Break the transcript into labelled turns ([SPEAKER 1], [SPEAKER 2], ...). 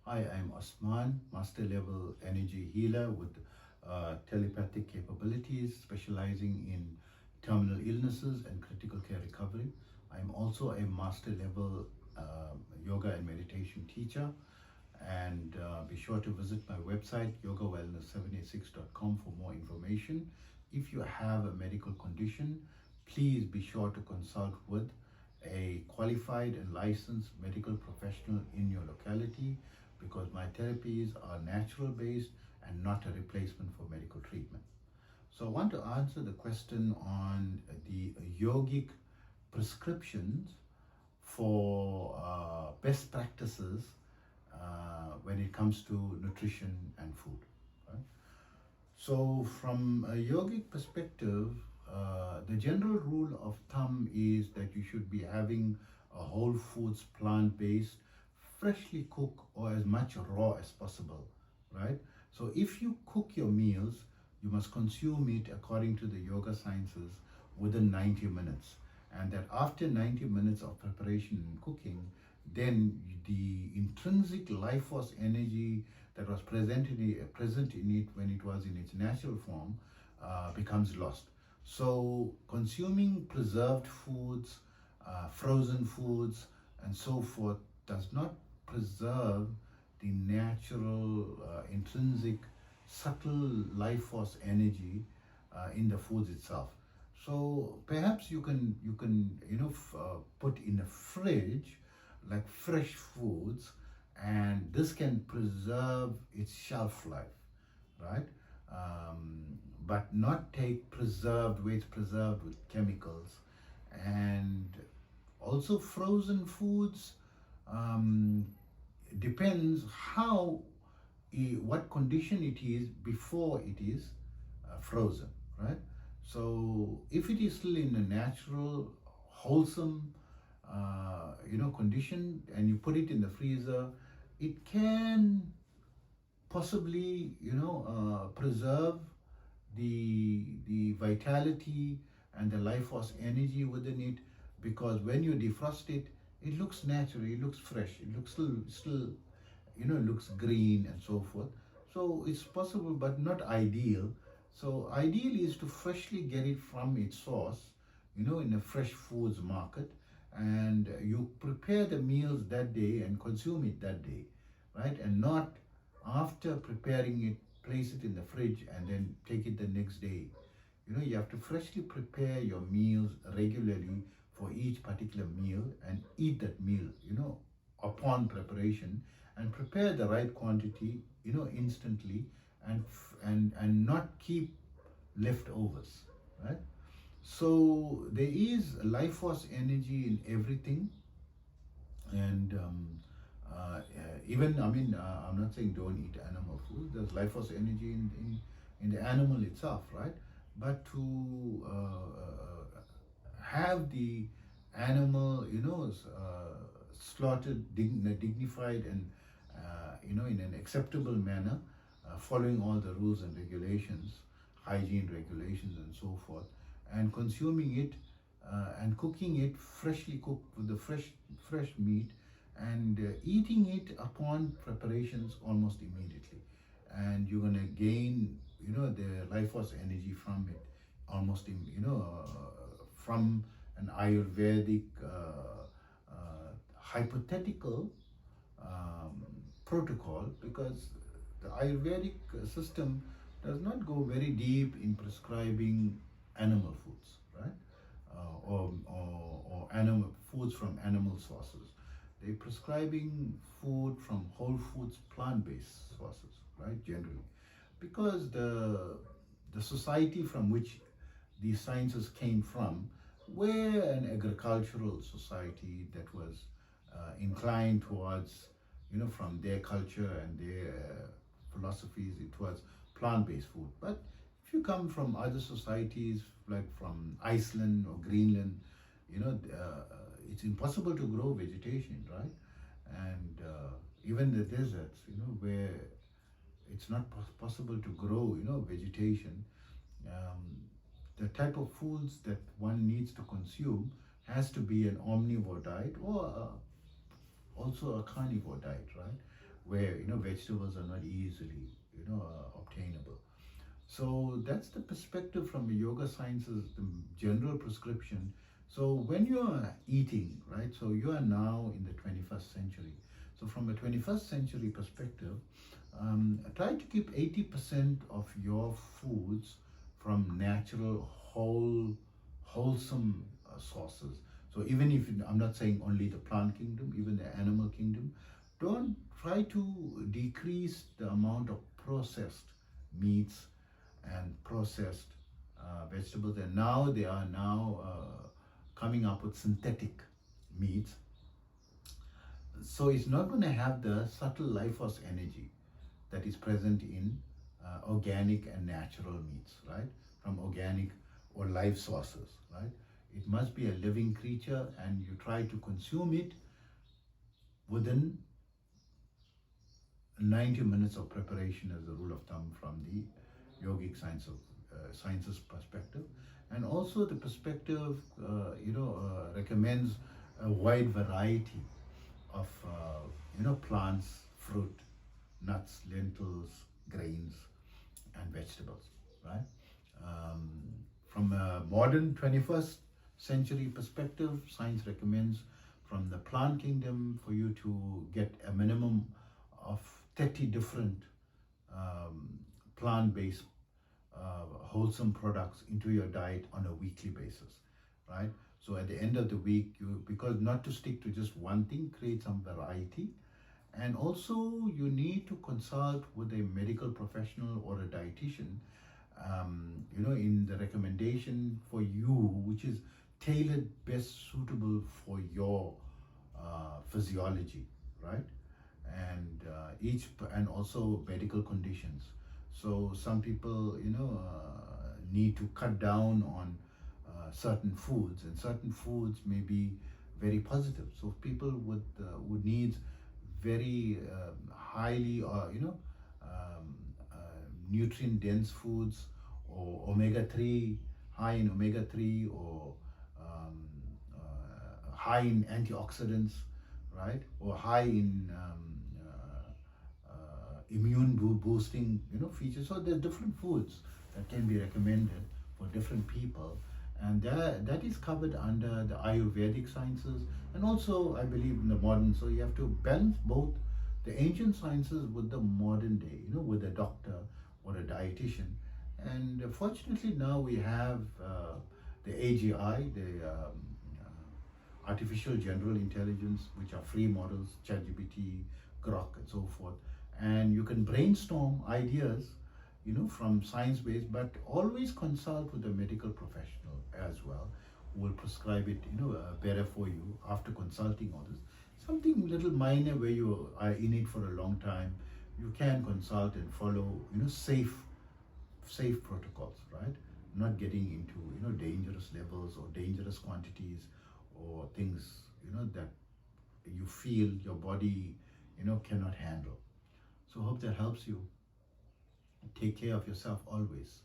[SPEAKER 1] Hi, I'm Osman, Master Level Energy Healer with telepathic capabilities, specializing in terminal illnesses and critical care recovery. I'm also a Master Level Yoga and Meditation teacher. And be sure to visit my website, yogawellness786.com, for more information. If you have a medical condition, please be sure to consult with a qualified and licensed medical professional in your locality, because my therapies are natural based and not a replacement for medical treatment. So I want to answer the question on the yogic prescriptions for best practices when it comes to nutrition and food. Right? So from a yogic perspective, the general rule of thumb is that you should be having a whole foods, plant-based, freshly cooked or as much raw as possible, right? So if you cook your meals, you must consume it according to the yoga sciences within 90 minutes. And that after 90 minutes of preparation and cooking, then the intrinsic life force energy that was present in it when it was in its natural form becomes lost. So consuming preserved foods, frozen foods, and so forth does not preserve the natural, intrinsic, subtle life force energy in the foods itself. So perhaps you can put in a fridge like fresh foods, and this can preserve its shelf life, right? But not take preserved where it's preserved with chemicals. And also frozen foods, um, depends how what condition it is before it is frozen, right? So if it is still in a natural, wholesome, condition, and you put it in the freezer, it can possibly, preserve the vitality and the life force energy within it, because when you defrost it, it looks natural, it looks fresh, it looks still looks green and so forth. So it's possible but not ideal. So ideal is to freshly get it from its source, in a fresh foods market, and you prepare the meals that day and consume it that day, right? And not after preparing it, place it in the fridge and then take it the next day. You have to freshly prepare your meals regularly for each particular meal and eat that meal, upon preparation, and prepare the right quantity, instantly, and not keep leftovers, right? So there is life force energy in everything, and even, I mean, I'm not saying don't eat animal food. There's life force energy in the animal itself, right? But to have the animal, slaughtered in a dignified and in an acceptable manner, following all the rules and regulations, hygiene regulations, and so forth, and consuming it and cooking it freshly cooked with the fresh meat, and eating it upon preparations almost immediately, and you're gonna gain the life force energy from it almost from an Ayurvedic hypothetical protocol, because the Ayurvedic system does not go very deep in prescribing animal foods, right? Or animal foods from animal sources. They're prescribing food from whole foods, plant-based sources, right? Generally, because the society from which these sciences came from were an agricultural society that was inclined towards, from their culture and their philosophies, it was plant-based food. But if you come from other societies, like from Iceland or Greenland, it's impossible to grow vegetation, right? And even the deserts, where it's not possible to grow, vegetation. The type of foods that one needs to consume has to be an omnivore diet, or also a carnivore diet, right? where vegetables are not easily obtainable. So that's the perspective from yoga sciences, the general prescription. So when you are eating, right, so you are now in the 21st century. So from a 21st century perspective, try to keep 80% of your foods from natural, wholesome sources. So even if I'm not saying only the plant kingdom, even the animal kingdom, don't try to decrease the amount of processed meats and processed vegetables. And now they are coming up with synthetic meats. So it's not going to have the subtle life force energy that is present in organic and natural meats, right? From organic or live sources, right? It must be a living creature, and you try to consume it within 90 minutes of preparation as a rule of thumb from the yogic sciences perspective. And also the perspective recommends a wide variety of plants, fruit, nuts, lentils, grains, and vegetables, right? From a modern 21st century perspective, science recommends from the plant kingdom for you to get a minimum of 30 different plant-based wholesome products into your diet on a weekly basis, right? So at the end of the week, because not to stick to just one thing, create some variety. And also you need to consult with a medical professional or a dietitian, in the recommendation for you, which is tailored, best suitable for your physiology, right? And and also medical conditions. So some people, need to cut down on certain foods, and certain foods may be very positive. So people would need very highly, nutrient dense foods, or omega-3, high in omega-3, or high in antioxidants, right? Or high in immune boosting, features. So there's different foods that can be recommended for different people, and that is covered under the Ayurvedic sciences, and also I believe in the modern. So you have to balance both the ancient sciences with the modern day, with a doctor or a dietitian. And fortunately now we have the AGI, the artificial general intelligence, which are free models, ChatGPT, Grok, and so forth. And you can brainstorm ideas, from science-based, but always consult with a medical professional as well, who will prescribe it, better for you after consulting all this. Something little minor where you are in it for a long time, you can consult and follow, safe protocols, right? Not getting into, dangerous levels or dangerous quantities or things, that you feel your body, cannot handle. So hope that helps you. Take care of yourself always.